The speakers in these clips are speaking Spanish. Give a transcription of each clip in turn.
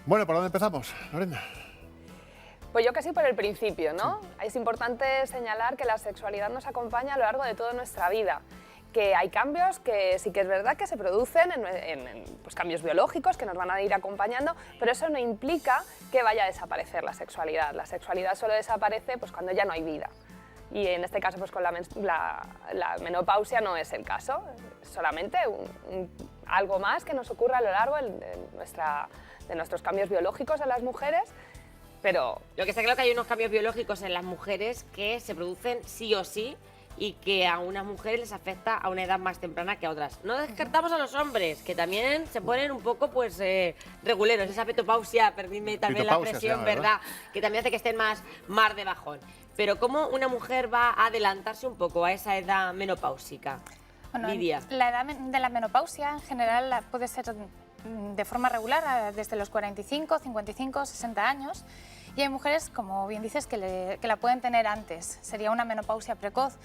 Bueno, ¿por dónde empezamos, Lorena? Pues yo casi por el principio, ¿no? Es importante señalar que la sexualidad nos acompaña a lo largo de toda nuestra vida, que hay cambios que sí que es verdad que se producen pues cambios biológicos que nos van a ir acompañando, pero eso no implica que vaya a desaparecer la sexualidad. La sexualidad solo desaparece pues, cuando ya no hay vida. Y en este caso, pues con la menopausia no es el caso, es solamente algo más que nos ocurre a lo largo de nuestros cambios biológicos en las mujeres. Pero lo que está claro que hay unos cambios biológicos en las mujeres que se producen sí o sí y que a unas mujeres les afecta a una edad más temprana que a otras. No descartamos a los hombres, que también se ponen un poco pues reguleros, esa petopausia, perdidme también la expresión, ¿verdad? Que también hace que estén más de bajón. Pero ¿cómo una mujer va a adelantarse un poco a esa edad menopáusica? Bueno, Lidia. La edad de la menopausia en general puede ser de forma regular desde los 45, 55, 60 años. Y hay mujeres, como bien dices, que la pueden tener antes. Sería una menopausia precoz.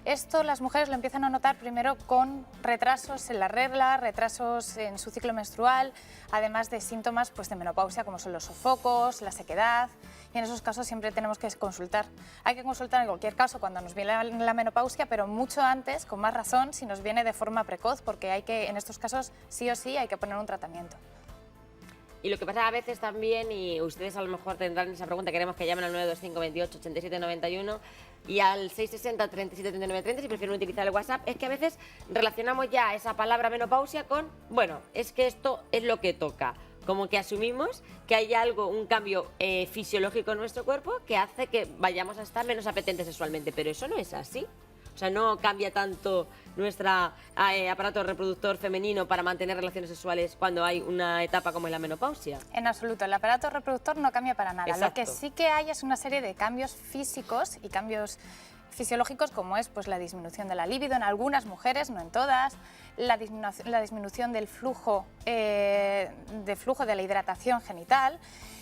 Esto las mujeres lo empiezan a notar primero con retrasos en la regla, retrasos en su ciclo menstrual, además de síntomas pues, de menopausia como son los sofocos, la sequedad. Y en esos casos siempre tenemos que consultar. Hay que consultar en cualquier caso cuando nos viene la menopausia, pero mucho antes, con más razón, si nos viene de forma precoz, porque en estos casos sí o sí hay que poner un tratamiento. Y lo que pasa a veces también, y ustedes a lo mejor tendrán esa pregunta, queremos que llamen al 925 28 87 91 y al 660 37 39 30 si prefieren utilizar el WhatsApp, es que a veces relacionamos ya esa palabra menopausia con, bueno, es que esto es lo que toca. Como que asumimos que hay algo, un cambio fisiológico en nuestro cuerpo que hace que vayamos a estar menos apetentes sexualmente, pero eso no es así. O sea, no cambia tanto nuestro aparato reproductor femenino para mantener relaciones sexuales cuando hay una etapa como es la menopausia. En absoluto, el aparato reproductor no cambia para nada. Exacto. Lo que sí que hay es una serie de cambios físicos y cambios fisiológicos como es pues, la disminución de la libido en algunas mujeres, no en todas, la disminución del flujo de la hidratación genital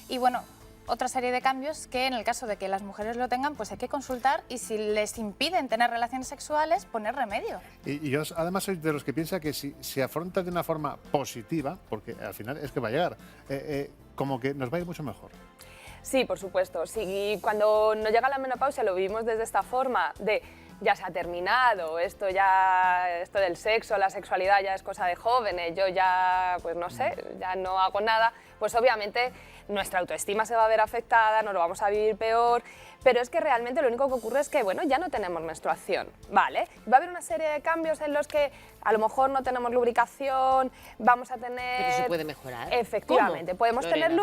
y bueno, otra serie de cambios que en el caso de que las mujeres lo tengan, pues hay que consultar y si les impiden tener relaciones sexuales, poner remedio. Y yo además soy de los que piensa que si se afronta de una forma positiva, porque al final es que va a llegar, como que nos va a ir mucho mejor. sí, por supuesto. Sí, cuando nos llega la menopausia lo vivimos desde esta forma de ya se ha terminado, esto del sexo, la sexualidad ya es cosa de jóvenes, yo ya, pues no sé, ya no hago nada, pues obviamente nuestra autoestima se va a ver afectada, nos lo vamos a vivir peor, pero es que realmente lo único que ocurre es que, bueno, ya no tenemos menstruación, ¿vale? Va a haber una serie de cambios en los que a lo mejor no tenemos lubricación, vamos a tener... Pero eso puede mejorar. Efectivamente, ¿Cómo, podemos Lorena? tener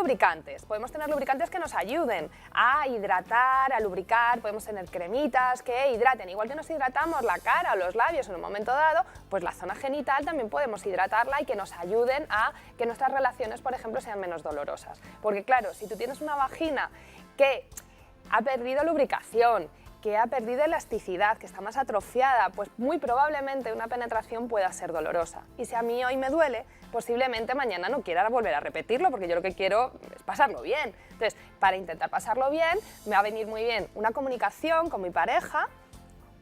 lubricantes que nos ayuden a hidratar, a lubricar, podemos tener cremitas que hidraten, igual que nos hidratamos la cara o los labios en un momento dado, pues la zona genital también podemos hidratarla y que nos ayuden a que nuestras relaciones, por ejemplo, sean menos dolorosas. Porque claro, si tú tienes una vagina que ha perdido lubricación, que ha perdido elasticidad, que está más atrofiada, pues muy probablemente una penetración pueda ser dolorosa. Y si a mí hoy me duele, posiblemente mañana no quiera volver a repetirlo, porque yo lo que quiero es pasarlo bien. Entonces, para intentar pasarlo bien, me va a venir muy bien una comunicación con mi pareja,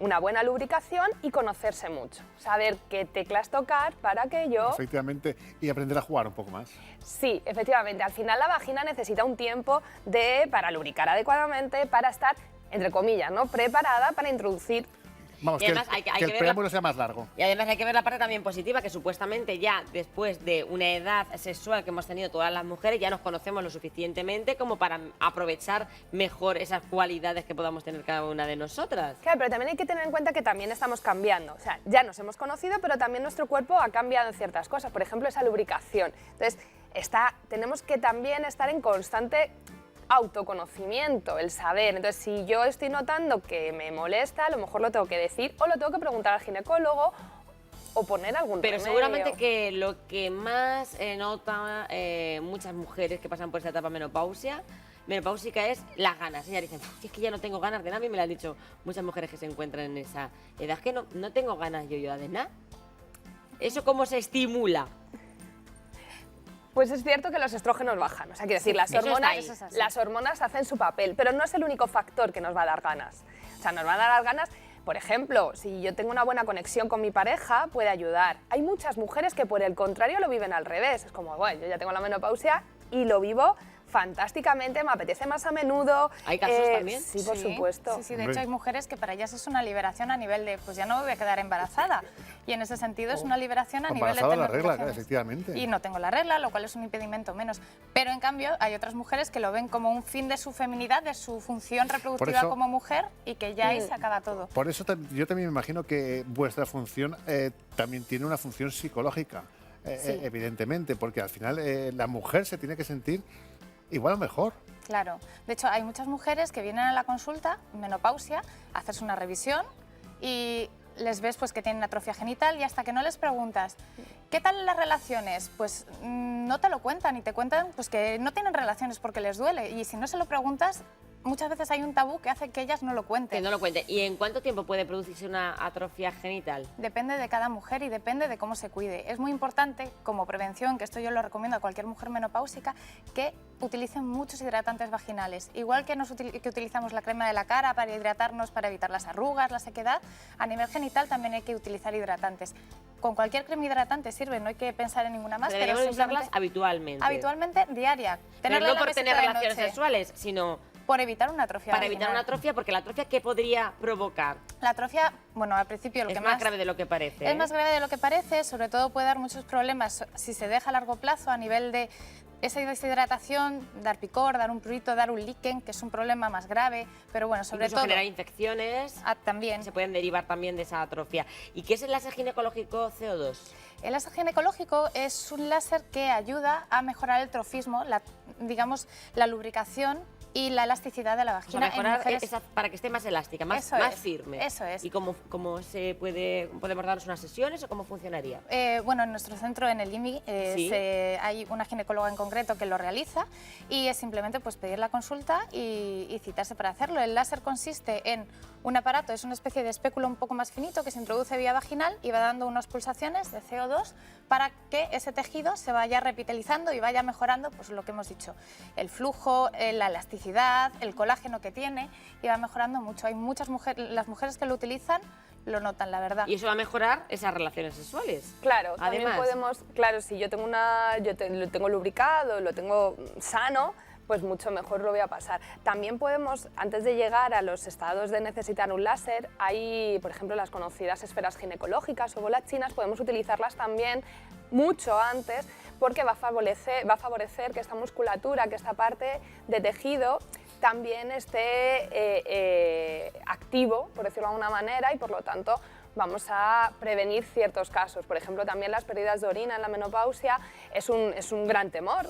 una buena lubricación y conocerse mucho. Saber qué teclas tocar para que yo... Efectivamente, y aprender a jugar un poco más. Sí, efectivamente. Al final la vagina necesita un tiempo para lubricar adecuadamente, para estar, entre comillas, ¿no?, preparada para introducir... Vamos, Y que, además hay que que el preámbulo sea más largo. Y además hay que ver la parte también positiva, que supuestamente ya después de una edad sexual que hemos tenido todas las mujeres, ya nos conocemos lo suficientemente como para aprovechar mejor esas cualidades que podamos tener cada una de nosotras. Claro, pero también hay que tener en cuenta que también estamos cambiando. O sea, ya nos hemos conocido, pero también nuestro cuerpo ha cambiado en ciertas cosas. Por ejemplo, esa lubricación. Entonces, tenemos que también estar en constante autoconocimiento, el saber. Entonces, si yo estoy notando que me molesta, a lo mejor lo tengo que decir o lo tengo que preguntar al ginecólogo o poner algún Pero remedio. seguramente que lo que más nota muchas mujeres que pasan por esa etapa menopáusica es las ganas. Ellas dicen, si es que ya no tengo ganas de nada, a mí me lo han dicho muchas mujeres que se encuentran en esa edad, que no tengo ganas yo de nada. ¿Eso cómo se estimula? Pues es cierto que los estrógenos bajan, o sea, quiero decir, las hormonas hacen su papel, pero no es el único factor que nos va a dar ganas. O sea, nos va a dar ganas, por ejemplo, si yo tengo una buena conexión con mi pareja, puede ayudar. Hay muchas mujeres que por el contrario lo viven al revés, es como, bueno, yo ya tengo la menopausia y lo vivo fantásticamente, me apetece más a menudo. ¿Hay casos también? Sí, por supuesto. Sí, de hecho hay mujeres que para ellas es una liberación a nivel de, pues ya no me voy a quedar embarazada. Y en ese sentido es una liberación a nivel de Embarazada tener la regla, relaciones. efectivamente. Y no tengo la regla, lo cual es un impedimento menos. Pero en cambio hay otras mujeres que lo ven como un fin de su feminidad, de su función reproductiva eso- como mujer y que ya ahí se acaba todo. Por eso yo también me imagino que vuestra función también tiene una función psicológica, Sí. evidentemente, porque al final la mujer se tiene que sentir igual o mejor. Claro. De hecho, hay muchas mujeres que vienen a la consulta, menopausia, a hacerse una revisión y les ves pues, que tienen atrofia genital y hasta que no les preguntas ¿qué tal las relaciones? Pues no te lo cuentan y te cuentan pues, que no tienen relaciones porque les duele. Y si no se lo preguntas, muchas veces hay un tabú que hace que ellas no lo cuenten. Que no lo cuente. ¿Y en cuánto tiempo puede producirse una atrofia genital? Depende de cada mujer y depende de cómo se cuide. Es muy importante, como prevención, que esto yo lo recomiendo a cualquier mujer menopáusica, que utilicen muchos hidratantes vaginales. Igual que, que utilizamos la crema de la cara para hidratarnos, para evitar las arrugas, la sequedad, a nivel genital también hay que utilizar hidratantes. Con cualquier crema hidratante sirve, no hay que pensar en ninguna más. Deberíamos usarlas habitualmente. Habitualmente diaria. Pero Tenerla no en la por tener mesita de relaciones noche, sexuales, sino por evitar una atrofia para evitar vaginal. una atrofia, porque la atrofia, ¿qué podría provocar? La atrofia, bueno, al principio lo Es que más grave de lo que parece. Es más grave de lo que parece, sobre todo puede dar muchos problemas si se deja a largo plazo a nivel de esa deshidratación, dar picor, dar un prurito, dar un líquen, que es un problema más grave, pero bueno, sobre Incluso todo... generar infecciones. También. Se pueden derivar también de esa atrofia. ¿Y qué es el láser ginecológico CO2? El láser ginecológico es un láser que ayuda a mejorar el trofismo, digamos, la lubricación y la elasticidad de la O sea, vagina en mejorar mujeres. para que esté más elástica, más Eso es, firme. eso es. ¿Y cómo se podemos darnos unas sesiones o cómo funcionaría? Bueno, en nuestro centro, en el IMI, ¿Sí? hay una ginecóloga en concreto que lo realiza y es simplemente pues, pedir la consulta y citarse para hacerlo. El láser consiste en un aparato, es una especie de espéculo un poco más finito que se introduce vía vaginal y va dando unas pulsaciones de CO2 para que ese tejido se vaya revitalizando y vaya mejorando pues, lo que hemos dicho, el flujo, la elasticidad, el colágeno que tiene y va mejorando mucho. Hay muchas mujeres, las mujeres que lo utilizan lo notan, la verdad. Y eso va a mejorar esas relaciones sexuales. Claro, también Además. podemos, claro, si yo tengo lo tengo lubricado, lo tengo sano, pues mucho mejor lo voy a pasar. También podemos, antes de llegar a los estados de necesitar un láser, hay, por ejemplo, las conocidas esferas ginecológicas o bolas chinas, podemos utilizarlas también mucho antes porque va a favorecer que esta musculatura, que esta parte de tejido también esté activo, por decirlo de alguna manera, y por lo tanto vamos a prevenir ciertos casos. Por ejemplo, también las pérdidas de orina en la menopausia es un gran temor.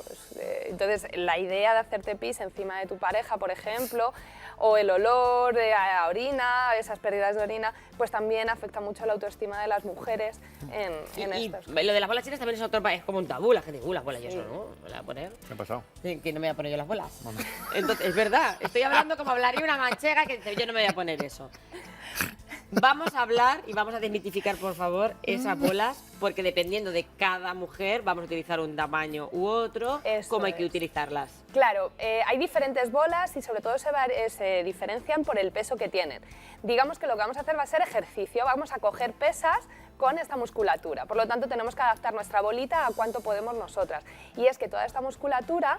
Entonces, la idea de hacerte pis encima de tu pareja, por ejemplo, o el olor a orina, esas pérdidas de orina, pues también afecta mucho la autoestima de las mujeres en Y estos. lo de las bolas chinas también es otro, es como un tabú, la gente dice, las bolas, yo eso no, me voy a poner. ¿Qué ha pasado? Que no me voy a poner yo las bolas. Entonces, es verdad, estoy hablando como hablaría una manchega que dice, yo no me voy a poner eso. Vamos a hablar y vamos a desmitificar, por favor, esas bolas, porque dependiendo de cada mujer vamos a utilizar un tamaño u otro, Eso cómo hay que es. utilizarlas. Claro, hay diferentes bolas y sobre todo se diferencian por el peso que tienen. Digamos que lo que vamos a hacer va a ser ejercicio, vamos a coger pesas con esta musculatura, por lo tanto tenemos que adaptar nuestra bolita a cuánto podemos nosotras. Y es que toda esta musculatura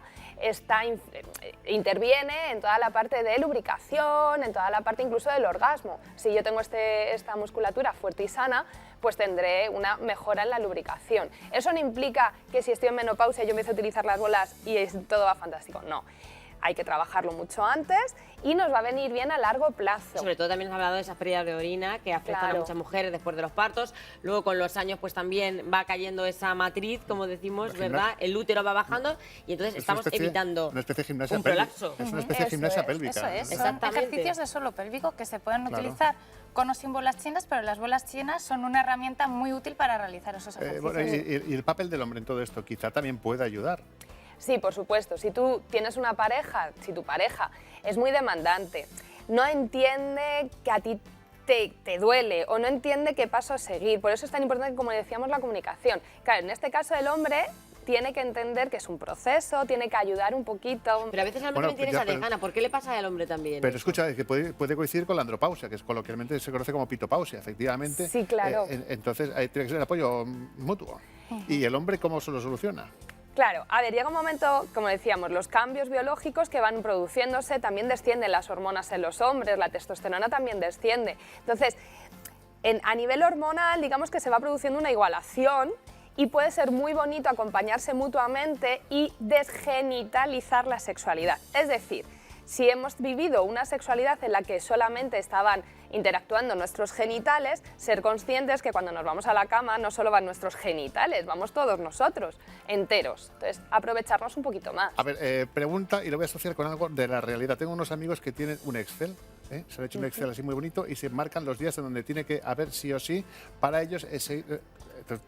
interviene en toda la parte de lubricación, en toda la parte incluso del orgasmo. Si yo tengo esta musculatura fuerte y sana, pues tendré una mejora en la lubricación. Eso no implica que si estoy en menopausia yo empiezo a utilizar las bolas y todo va fantástico, no. Hay que trabajarlo mucho antes y nos va a venir bien a largo plazo. Sobre todo también has hablado de esas pérdidas de orina que afectan Claro. a muchas mujeres después de los partos. Luego con los años pues también va cayendo esa matriz, como decimos, La ¿verdad? El útero va bajando y entonces estamos evitando una especie de gimnasia un pélvica. prolapso. Es una especie de gimnasia Eso es, pélvica. Eso es, son Exactamente. ejercicios de suelo pélvico que se pueden Claro. utilizar con o sin bolas chinas, pero las bolas chinas son una herramienta muy útil para realizar esos ejercicios. Bueno, y el papel del hombre en todo esto quizá también puede ayudar. Sí, por supuesto. Si tú tienes una pareja, si tu pareja es muy demandante, no entiende que a ti te duele o no entiende qué paso seguir. Por eso es tan importante, como decíamos, la comunicación. Claro, en este caso el hombre tiene que entender que es un proceso, tiene que ayudar un poquito. Pero a veces el hombre Bueno, también tiene ya, esa pero- desgana. ¿Por qué le pasa al hombre también? Pero escucha, es que puede coincidir con la andropausia, que es coloquialmente se conoce como pitopausia, efectivamente. Sí, claro. Entonces tiene que ser el apoyo mutuo. ¿Y el hombre cómo se lo soluciona? Claro, a ver, llega un momento, como decíamos, los cambios biológicos que van produciéndose, también descienden las hormonas en los hombres, la testosterona también desciende. Entonces, a nivel hormonal, digamos que se va produciendo una igualación y puede ser muy bonito acompañarse mutuamente y desgenitalizar la sexualidad. Es decir, si hemos vivido una sexualidad en la que solamente estaban interactuando nuestros genitales, ser conscientes que cuando nos vamos a la cama no solo van nuestros genitales, vamos todos nosotros, enteros. Entonces, aprovecharnos un poquito más. A ver, pregunta, y lo voy a asociar con algo de la realidad. Tengo unos amigos que tienen un Excel, se han hecho un Excel así muy bonito y se marcan los días en donde tiene que haber sí o sí para ellos ese...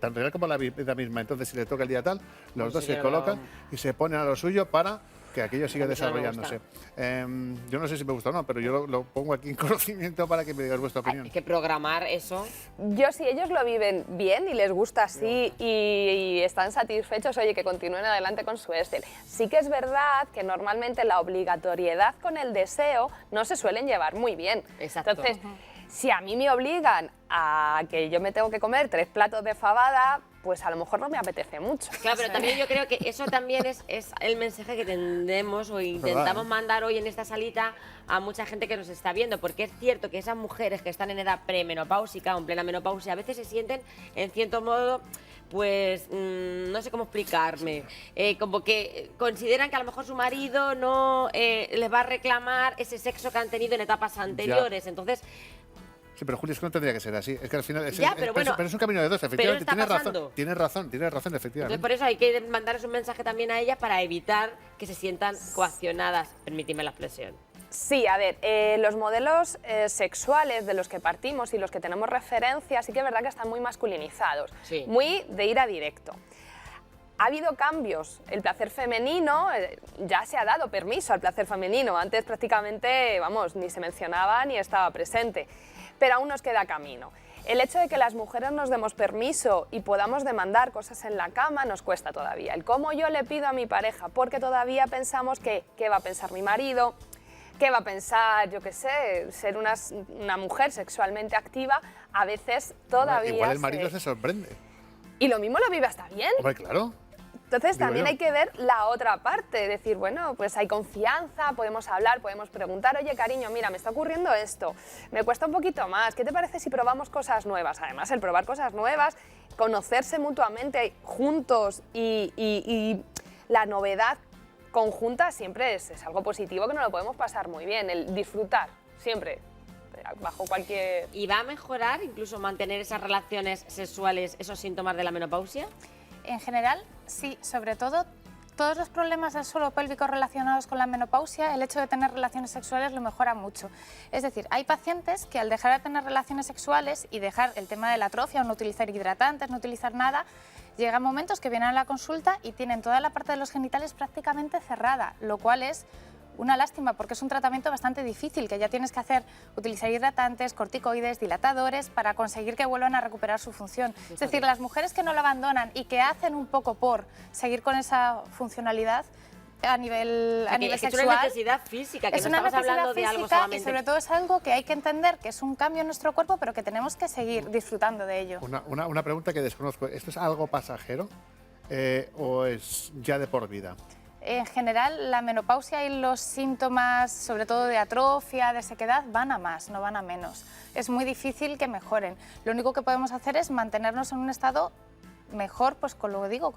tan real como la vida misma. Entonces, si le toca el día tal, los dos se colocan y se ponen a lo suyo para que aquello siga desarrollándose. Yo no sé si me gusta o no, pero yo lo pongo aquí en conocimiento para que me digas vuestra opinión. Hay que programar eso. Yo, si ellos lo viven bien y les gusta así y están satisfechos, oye, que continúen adelante con su Excel. Sí que es verdad que normalmente la obligatoriedad con el deseo no se suelen llevar muy bien. Exacto. Entonces, si a mí me obligan a que yo me tengo que comer 3 platos de fabada, pues a lo mejor no me apetece mucho. Claro, pero también yo creo que eso también es el mensaje que tendemos o intentamos mandar hoy en esta salita a mucha gente que nos está viendo, porque es cierto que esas mujeres que están en edad premenopáusica o en plena menopausia a veces se sienten, en cierto modo, pues no sé cómo explicarme, como que consideran que a lo mejor su marido no les va a reclamar ese sexo que han tenido en etapas anteriores, entonces... Sí, pero Julio, es que no tendría que ser así. Es que al final pero es un camino de dos, efectivamente. Pero Tienes razón, efectivamente. Entonces, por eso hay que mandarles un mensaje también a ellas para evitar que se sientan coaccionadas. Permíteme la expresión. Sí, a ver, los modelos sexuales de los que partimos y los que tenemos referencia sí que es verdad que están muy masculinizados, muy de ir a directo. Ha habido cambios. El placer femenino, ya se ha dado permiso al placer femenino. Antes prácticamente, vamos, ni se mencionaba ni estaba presente. Pero aún nos queda camino. El hecho de que las mujeres nos demos permiso y podamos demandar cosas en la cama nos cuesta todavía. El cómo yo le pido a mi pareja, porque todavía pensamos que qué va a pensar mi marido, qué va a pensar, yo qué sé, ser una mujer sexualmente activa, a veces todavía... Igual el marido se sorprende. Y lo mismo lo vive hasta bien. Hombre, claro. Entonces también hay que ver la otra parte, decir, bueno, pues hay confianza, podemos hablar, podemos preguntar, oye, cariño, mira, me está ocurriendo esto, me cuesta un poquito más, ¿qué te parece si probamos cosas nuevas? Además, el probar cosas nuevas, conocerse mutuamente juntos y la novedad conjunta siempre es algo positivo que no lo podemos pasar muy bien, el disfrutar, siempre, bajo cualquier... ¿Y va a mejorar incluso mantener esas relaciones sexuales, esos síntomas de la menopausia? En general, sí, sobre todo todos los problemas del suelo pélvico relacionados con la menopausia, el hecho de tener relaciones sexuales lo mejora mucho. Es decir, hay pacientes que al dejar de tener relaciones sexuales y dejar el tema de la atrofia, no utilizar hidratantes, no utilizar nada, llegan momentos que vienen a la consulta y tienen toda la parte de los genitales prácticamente cerrada, lo cual es una lástima porque es un tratamiento bastante difícil, que ya tienes que utilizar hidratantes, corticoides, dilatadores para conseguir que vuelvan a recuperar su función. Es decir, las mujeres que no la abandonan y que hacen un poco por seguir con esa funcionalidad a nivel sexual. Es una necesidad física, que no estamos hablando de algo solamente. Y sobre todo es algo que hay que entender que es un cambio en nuestro cuerpo, pero que tenemos que seguir disfrutando de ello. Una pregunta que desconozco, ¿esto es algo pasajero o es ya de por vida? En general, la menopausia y los síntomas, sobre todo de atrofia, de sequedad, van a más, no van a menos. Es muy difícil que mejoren. Lo único que podemos hacer es mantenernos en un estado mejor, pues con lo que digo,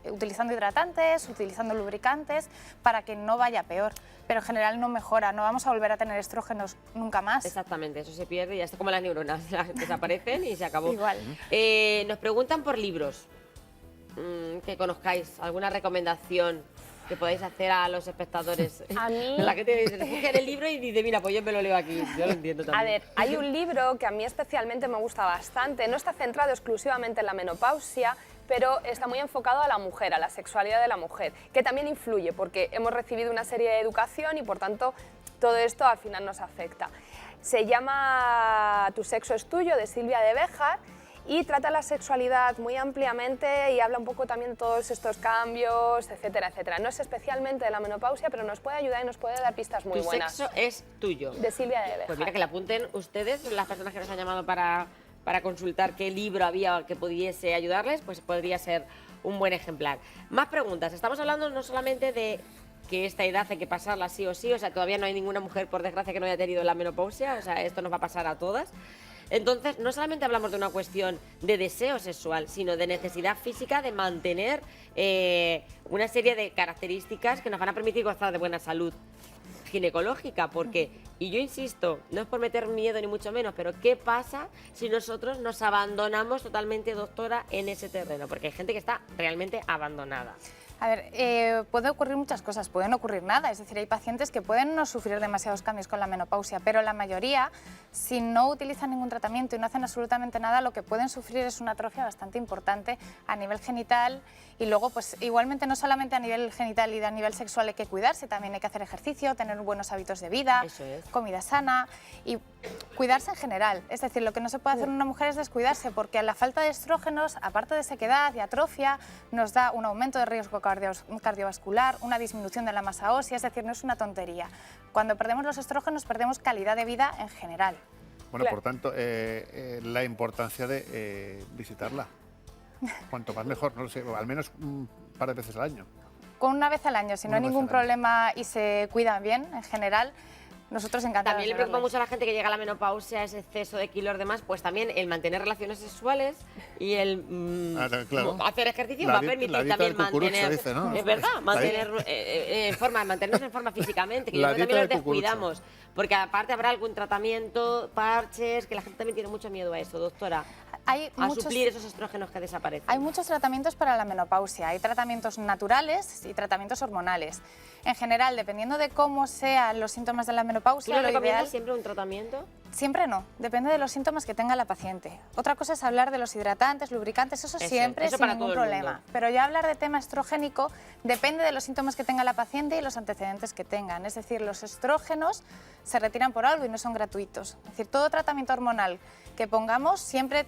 utilizando hidratantes, utilizando lubricantes, para que no vaya peor. Pero en general no mejora, no vamos a volver a tener estrógenos nunca más. Exactamente, eso se pierde y ya está como las neuronas, desaparecen y se acabó. Igual. Nos preguntan por libros que conozcáis, alguna recomendación que podáis hacer a los espectadores. A mí... La que te dice, coge el libro y dice, mira, pues yo me lo leo aquí. Yo lo entiendo también. A ver, hay un libro que a mí especialmente me gusta bastante. No está centrado exclusivamente en la menopausia, pero está muy enfocado a la mujer, a la sexualidad de la mujer, que también influye porque hemos recibido una serie de educación y, por tanto, todo esto al final nos afecta. Se llama Tu sexo es tuyo, de Silvia de Béjar, y trata la sexualidad muy ampliamente y habla un poco también de todos estos cambios, etcétera, etcétera. No es especialmente de la menopausia, pero nos puede ayudar y nos puede dar pistas muy buenas. Tu sexo es tuyo. De Silvia de Béjar. Pues mira, que la apunten ustedes, las personas que nos han llamado para consultar qué libro había que pudiese ayudarles, pues podría ser un buen ejemplar. Más preguntas. Estamos hablando no solamente de que esta edad hay que pasarla sí o sí, o sea, todavía no hay ninguna mujer, por desgracia, que no haya tenido la menopausia, o sea, esto nos va a pasar a todas. Entonces, no solamente hablamos de una cuestión de deseo sexual, sino de necesidad física de mantener una serie de características que nos van a permitir gozar de buena salud ginecológica, porque, y yo insisto, no es por meter miedo ni mucho menos, pero ¿qué pasa si nosotros nos abandonamos totalmente, doctora, en ese terreno? Porque hay gente que está realmente abandonada. A ver, puede ocurrir muchas cosas, pueden ocurrir nada, es decir, hay pacientes que pueden no sufrir demasiados cambios con la menopausia, pero la mayoría, si no utilizan ningún tratamiento y no hacen absolutamente nada, lo que pueden sufrir es una atrofia bastante importante a nivel genital y luego, pues igualmente no solamente a nivel genital y a nivel sexual hay que cuidarse, también hay que hacer ejercicio, tener buenos hábitos de vida, Eso es. comida sana y cuidarse en general. Es decir, lo que no se puede hacer en una mujer es descuidarse, porque a la falta de estrógenos, aparte de sequedad y atrofia, nos da un aumento de riesgo cardiovascular, una disminución de la masa ósea, es decir, no es una tontería. Cuando perdemos los estrógenos, perdemos calidad de vida en general. Bueno, Claro. por tanto, la importancia de visitarla. Cuanto más mejor, no lo sé, al menos un par de veces al año. Con una vez al año, si no Una hay vez ningún al año. problema y se cuidan bien en general, nosotros encantados. También le de preocupa verles. mucho a la gente que llega a la menopausia, ese exceso de kilos demás, pues también el mantener relaciones sexuales y el claro. hacer ejercicio La va a di- permitir la dieta también del cucurucho, mantener, dice, ¿no? es verdad, La mantener mantenernos en forma físicamente, que yo La creo que dieta también del nos cucurucho. descuidamos, porque aparte habrá algún tratamiento, parches, que la gente también tiene mucho miedo a eso, doctora, Hay a muchos- suplir esos estrógenos que desaparecen. Hay muchos tratamientos para la menopausia, hay tratamientos naturales y tratamientos hormonales. En general, dependiendo de cómo sean los síntomas de la ¿Tú menopausia, le lo recomiendas ideal... siempre un tratamiento? Siempre no, depende de los síntomas que tenga la paciente. Otra cosa es hablar de los hidratantes, lubricantes, eso Eso, siempre eso sin para ningún todo el problema. mundo. Pero ya hablar de tema estrogénico depende de los síntomas que tenga la paciente y los antecedentes que tengan. Es decir, los estrógenos se retiran por algo y no son gratuitos. Es decir, todo tratamiento hormonal que pongamos siempre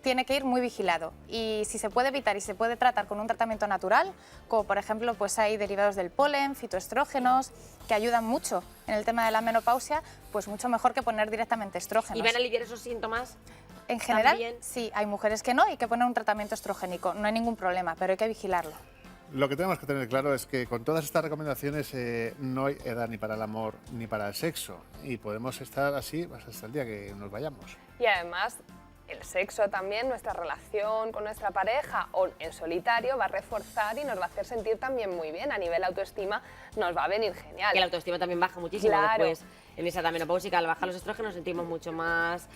tiene que ir muy vigilado y si se puede evitar y se puede tratar con un tratamiento natural, como por ejemplo pues hay derivados del polen, fitoestrógenos, que ayudan mucho en el tema de la menopausia, pues mucho mejor que poner directamente estrógenos. ¿Y van a aliviar esos síntomas? En general, también? sí, hay mujeres que no y que ponen un tratamiento estrogénico, no hay ningún problema, pero hay que vigilarlo. Lo que tenemos que tener claro es que con todas estas recomendaciones no hay edad ni para el amor ni para el sexo y podemos estar así pues, hasta el día que nos vayamos. Y además, el sexo también, nuestra relación con nuestra pareja o en solitario va a reforzar y nos va a hacer sentir también muy bien. A nivel autoestima nos va a venir genial. Que la autoestima también baja muchísimo Claro. después. En esa etapa menopáusica, al bajar los estrógenos, nos sentimos mucho más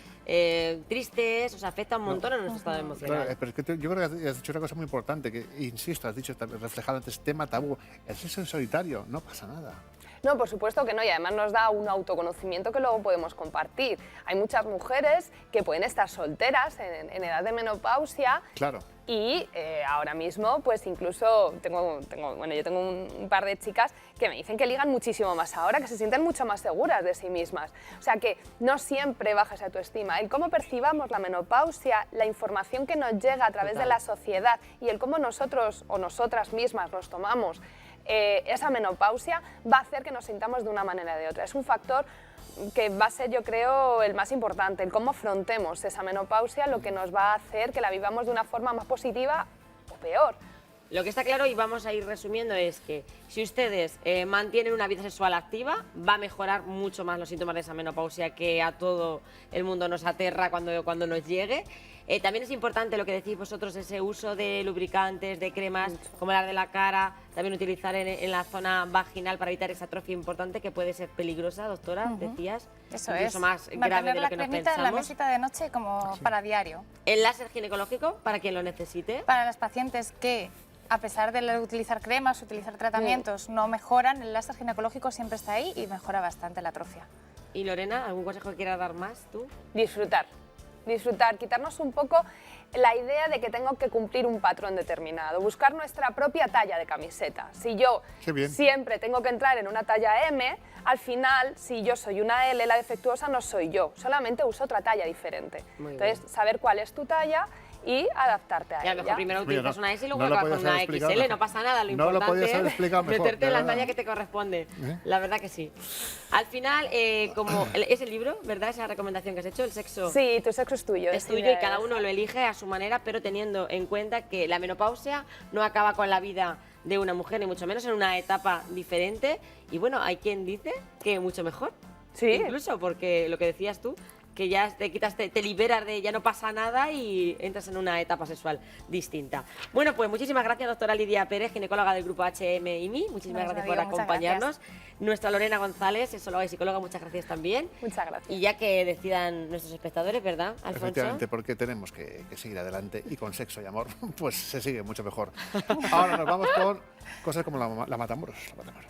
tristes, o sea, afecta un montón a nuestro estado emocional. Claro, pero es que yo creo que has dicho una cosa muy importante, que insisto, has dicho, reflejado antes, tema tabú. El sexo en solitario, no pasa nada. No, por supuesto que no, y además nos da un autoconocimiento que luego podemos compartir. Hay muchas mujeres que pueden estar solteras en edad de menopausia. Claro. Y ahora mismo, pues incluso yo tengo un par de chicas que me dicen que ligan muchísimo más ahora, que se sienten mucho más seguras de sí mismas. O sea que no siempre baja esa autoestima. El cómo percibamos la menopausia, la información que nos llega a través de la sociedad y el cómo nosotros o nosotras mismas nos tomamos esa menopausia va a hacer que nos sintamos de una manera o de otra. Es un factor que va a ser, yo creo, el más importante, el cómo afrontemos esa menopausia, lo que nos va a hacer que la vivamos de una forma más positiva o peor. Lo que está claro, y vamos a ir resumiendo, es que si ustedes mantienen una vida sexual activa, va a mejorar mucho más los síntomas de esa menopausia que a todo el mundo nos aterra cuando nos llegue. También es importante lo que decís vosotros, ese uso de lubricantes, de cremas, como las de la cara, también utilizar en la zona vaginal para evitar esa atrofia importante que puede ser peligrosa, doctora, decías. Eso incluso es, más grave mantener de la lo que nos cremita en la pensamos. mesita de noche como para diario. El láser ginecológico, para quien lo necesite. Para las pacientes que, a pesar de utilizar cremas, utilizar tratamientos, no mejoran, el láser ginecológico siempre está ahí y mejora bastante la atrofia. Y Lorena, ¿algún consejo que quieras dar más tú? Disfrutar, quitarnos un poco la idea de que tengo que cumplir un patrón determinado, buscar nuestra propia talla de camiseta. Si yo Qué bien. siempre tengo que entrar en una talla M, al final, si yo soy una L, la defectuosa no soy yo, solamente uso otra talla diferente. Muy Entonces, saber cuál es tu talla y adaptarte a Y a lo ella. mejor primero Mira, utilizas una S y luego no lo acabas podías con una haber explicado XL, mejor. no pasa nada. Lo No lo importante podías haber es explicado mejor, meterte de en la verdad. talla que te corresponde. ¿Eh? La verdad que sí. Al final, como es el libro, ¿verdad? Esa recomendación que has hecho, el sexo Sí, tu sexo es tuyo. es tuyo y decide- cada uno lo elige a su manera, pero teniendo en cuenta que la menopausia no acaba con la vida de una mujer, ni mucho menos en una etapa diferente. Y bueno, hay quien dice que mucho mejor. Sí. Incluso porque lo que decías tú, que ya te quitas, te liberas de ya no pasa nada y entras en una etapa sexual distinta. Bueno, pues muchísimas gracias, doctora Lidia Pérez, ginecóloga del grupo HM&I. Muchísimas Bueno, gracias digo, por muchas acompañarnos. Nuestra Lorena González, sexóloga y psicóloga, muchas gracias también. Muchas gracias. Y ya que decidan nuestros espectadores, ¿verdad, Alfonso? Efectivamente, porque tenemos que seguir adelante y con sexo y amor, pues se sigue mucho mejor. Ahora nos vamos con cosas como la Matamoros. La Matamoros.